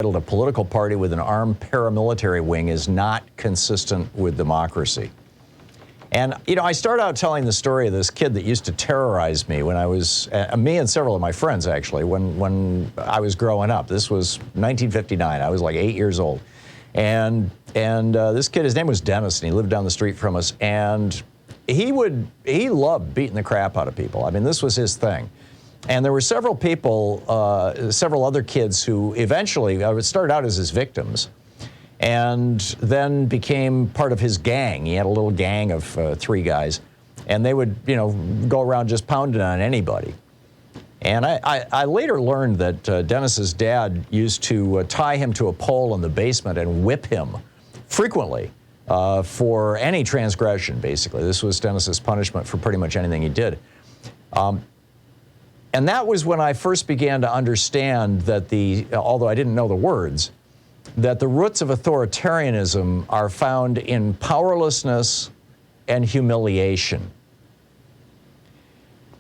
A political party with an armed paramilitary wing is not consistent with democracy. And, you know, I start out telling the story of this kid that used to terrorize me when I was, me and several of my friends actually, when I was growing up. This was 1959. I was like 8 years old. And this kid, his name was Dennis, and he lived down the street from us. And he loved beating the crap out of people. I mean, this was his thing. And there were several people, several other kids who eventually started out as his victims and then became part of his gang. He had a little gang of 3 guys, and they would, you know, go around just pounding on anybody. And I later learned that Dennis's dad used to tie him to a pole in the basement and whip him frequently for any transgression, basically. This was Dennis's punishment for pretty much anything he did. And that was when I first began to understand that although I didn't know the words, that the roots of authoritarianism are found in powerlessness and humiliation.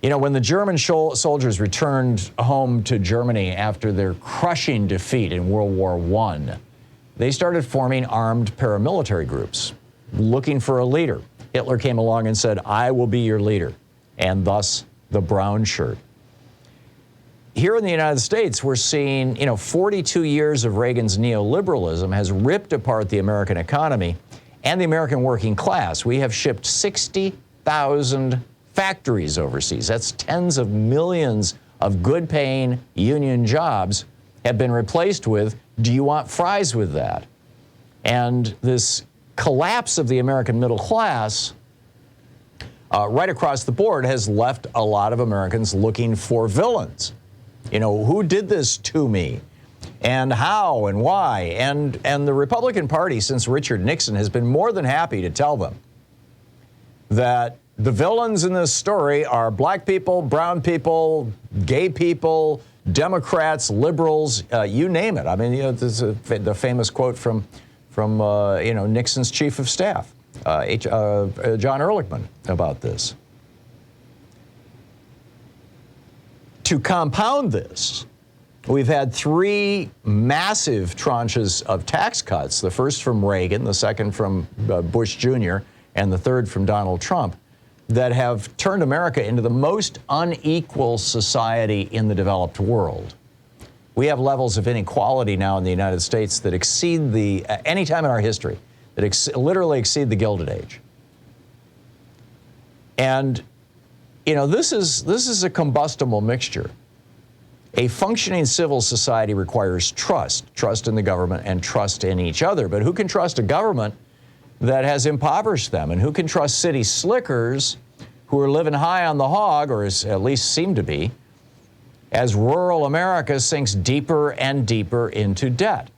You know, when the German soldiers returned home to Germany after their crushing defeat in World War I, they started forming armed paramilitary groups, looking for a leader. Hitler came along and said, "I will be your leader," and thus the brown shirt. Here in the United States, we're seeing, you know, 42 years of Reagan's neoliberalism has ripped apart the American economy and the American working class. We have shipped 60,000 factories overseas. That's tens of millions of good-paying union jobs have been replaced with, do you want fries with that? And this collapse of the American middle class right across the board has left a lot of Americans looking for villains. You know, who did this to me? And how and why? And the Republican Party, since Richard Nixon, has been more than happy to tell them that the villains in this story are black people, brown people, gay people, Democrats, liberals, you name it. I mean, you know, this is the famous quote from you know, Nixon's chief of staff, John Ehrlichman, about this. To compound this, we've had 3 massive tranches of tax cuts, the first from Reagan, the second from Bush Jr., and the third from Donald Trump, that have turned America into the most unequal society in the developed world. We have levels of inequality now in the United States that exceed any time in our history, that literally exceed the Gilded Age. And you know, this is a combustible mixture. A functioning civil society requires trust in the government and trust in each other. But who can trust a government that has impoverished them? And who can trust city slickers who are living high on the hog, or at least seem to be, as rural America sinks deeper and deeper into debt?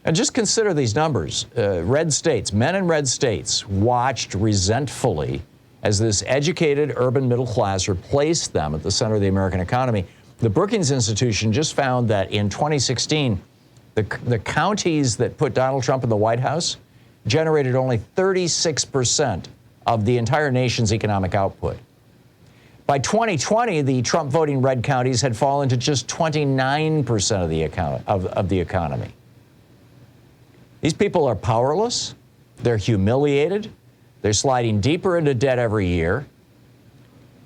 And just consider these numbers. Red states, men in red states, watched resentfully as this educated urban middle class replaced them at the center of the American economy. The Brookings Institution just found that in 2016, the counties that put Donald Trump in the White House generated only 36% of the entire nation's economic output. By 2020, the Trump voting red counties had fallen to just 29% of the economy. These people are powerless, they're humiliated, they're sliding deeper into debt every year,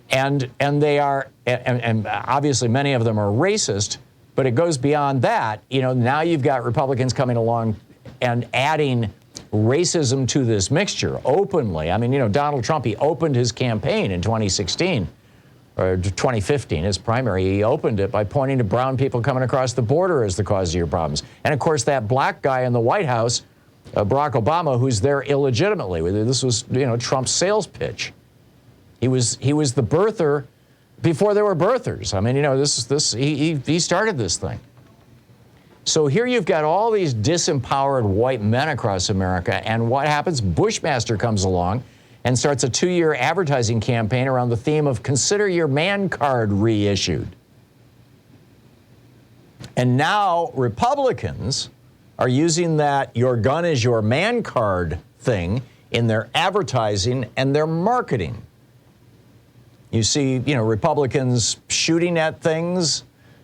and they are, and obviously many of them are racist, but it goes beyond that. You know, now you've got Republicans coming along and adding racism to this mixture openly. I mean, you know, Donald Trump, he opened his campaign in 2016, or 2015, his primary. He opened it by pointing to brown people coming across the border as the cause of your problems. And of course, that black guy in the White House, Barack Obama, who's there illegitimately. This was, you know, Trump's sales pitch. He was the birther before there were birthers. I mean, you know, he started this thing. So here you've got all these disempowered white men across America, and what happens? Bushmaster comes along and starts a 2-year advertising campaign around the theme of consider your man card reissued. And now Republicans are using that your gun is your man card thing in their advertising and their marketing. You see, you know, Republicans shooting at things.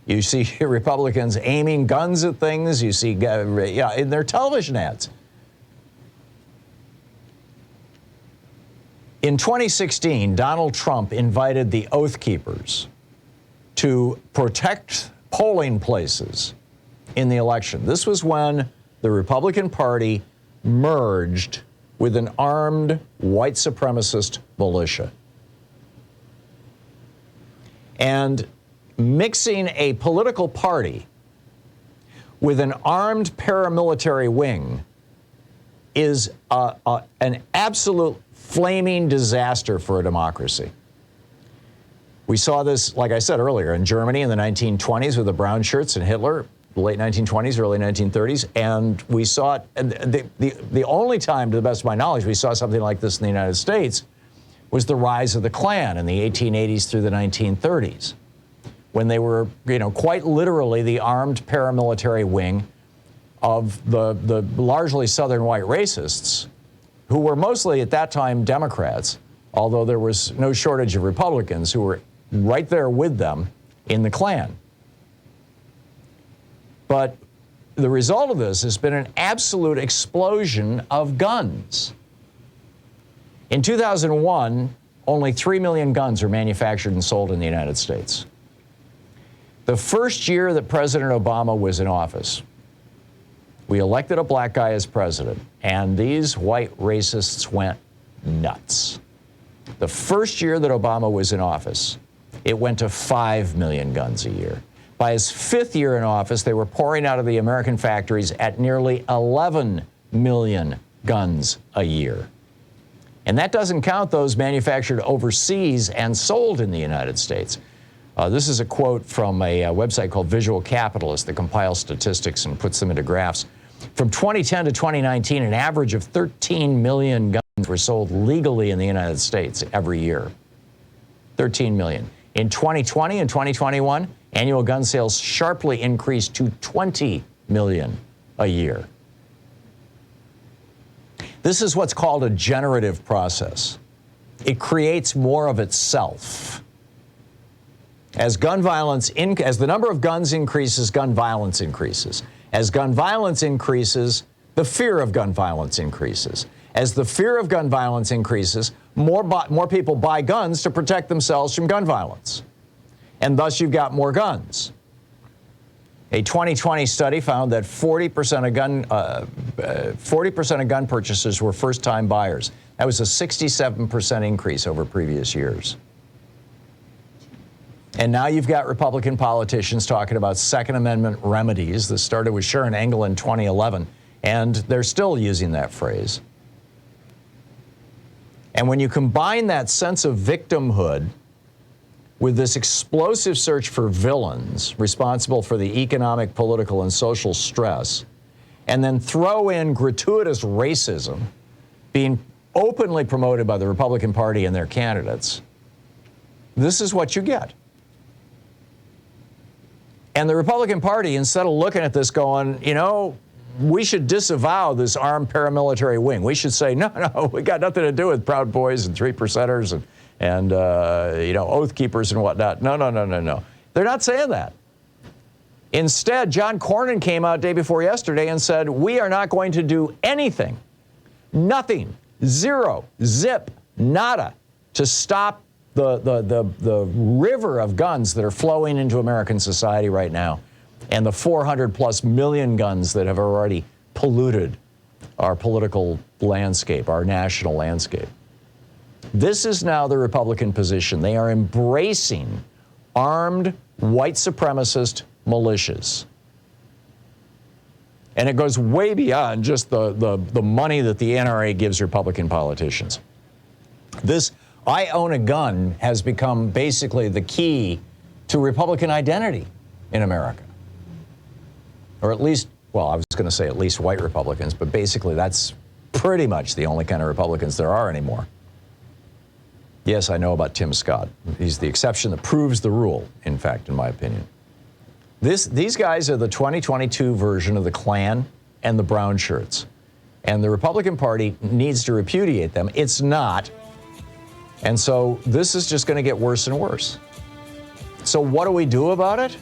You see Republicans aiming guns at things. You see, in their television ads. In 2016, Donald Trump invited the Oath Keepers to protect polling places in the election. This was when the Republican Party merged with an armed white supremacist militia. And mixing a political party with an armed paramilitary wing is an absolute flaming disaster for a democracy. We saw this, like I said earlier, in Germany in the 1920s with the brown shirts and Hitler, the late 1920s, early 1930s, and we saw it, and the only time, to the best of my knowledge, we saw something like this in the United States was the rise of the Klan in the 1880s through the 1930s, when they were, quite literally the armed paramilitary wing of the largely Southern white racists, who were mostly at that time Democrats, although there was no shortage of Republicans who were right there with them in the Klan. But the result of this has been an absolute explosion of guns. In 2001, only 3 million guns were manufactured and sold in the United States. The first year that President Obama was in office, we elected a black guy as president, and these white racists went nuts. The first year that Obama was in office, it went to 5 million guns a year. By his 5th year in office, they were pouring out of the American factories at nearly 11 million guns a year. And that doesn't count those manufactured overseas and sold in the United States. This is a quote from a website called Visual Capitalist that compiles statistics and puts them into graphs. From 2010 to 2019, an average of 13 million guns were sold legally in the United States every year. 13 million. In 2020 and 2021, annual gun sales sharply increased to 20 million a year. This is what's called a generative process. It creates more of itself. As gun violence, as the number of guns increases, gun violence increases. As gun violence increases, the fear of gun violence increases. As the fear of gun violence increases, more people buy guns to protect themselves from gun violence. And thus you've got more guns. A 2020 study found that 40% of gun purchasers were first-time buyers. That was a 67% increase over previous years. And now you've got Republican politicians talking about Second Amendment remedies. This started with Sharon Engel in 2011, and they're still using that phrase. And when you combine that sense of victimhood with this explosive search for villains responsible for the economic, political, and social stress, and then throw in gratuitous racism being openly promoted by the Republican Party and their candidates, this is what you get. And the Republican Party, instead of looking at this going, we should disavow this armed paramilitary wing. We should say, no, we got nothing to do with Proud Boys and 3%ers and Oath Keepers and whatnot. No. They're not saying that. Instead, John Cornyn came out day before yesterday and said, we are not going to do anything, nothing, zero, zip, nada, to stop the river of guns that are flowing into American society right now, and the 400+ million guns that have already polluted our political landscape, our national landscape. This is now the Republican position. They are embracing armed white supremacist militias. And it goes way beyond just the money that the NRA gives Republican politicians. This I own a gun has become basically the key to Republican identity in America. Or at least, well, I was going to say at least white Republicans, but basically that's pretty much the only kind of Republicans there are anymore. Yes, I know about Tim Scott. He's the exception that proves the rule, in fact, in my opinion. These guys are the 2022 version of the Klan and the brown shirts. And the Republican Party needs to repudiate them. It's not. And so this is just going to get worse and worse. So what do we do about it?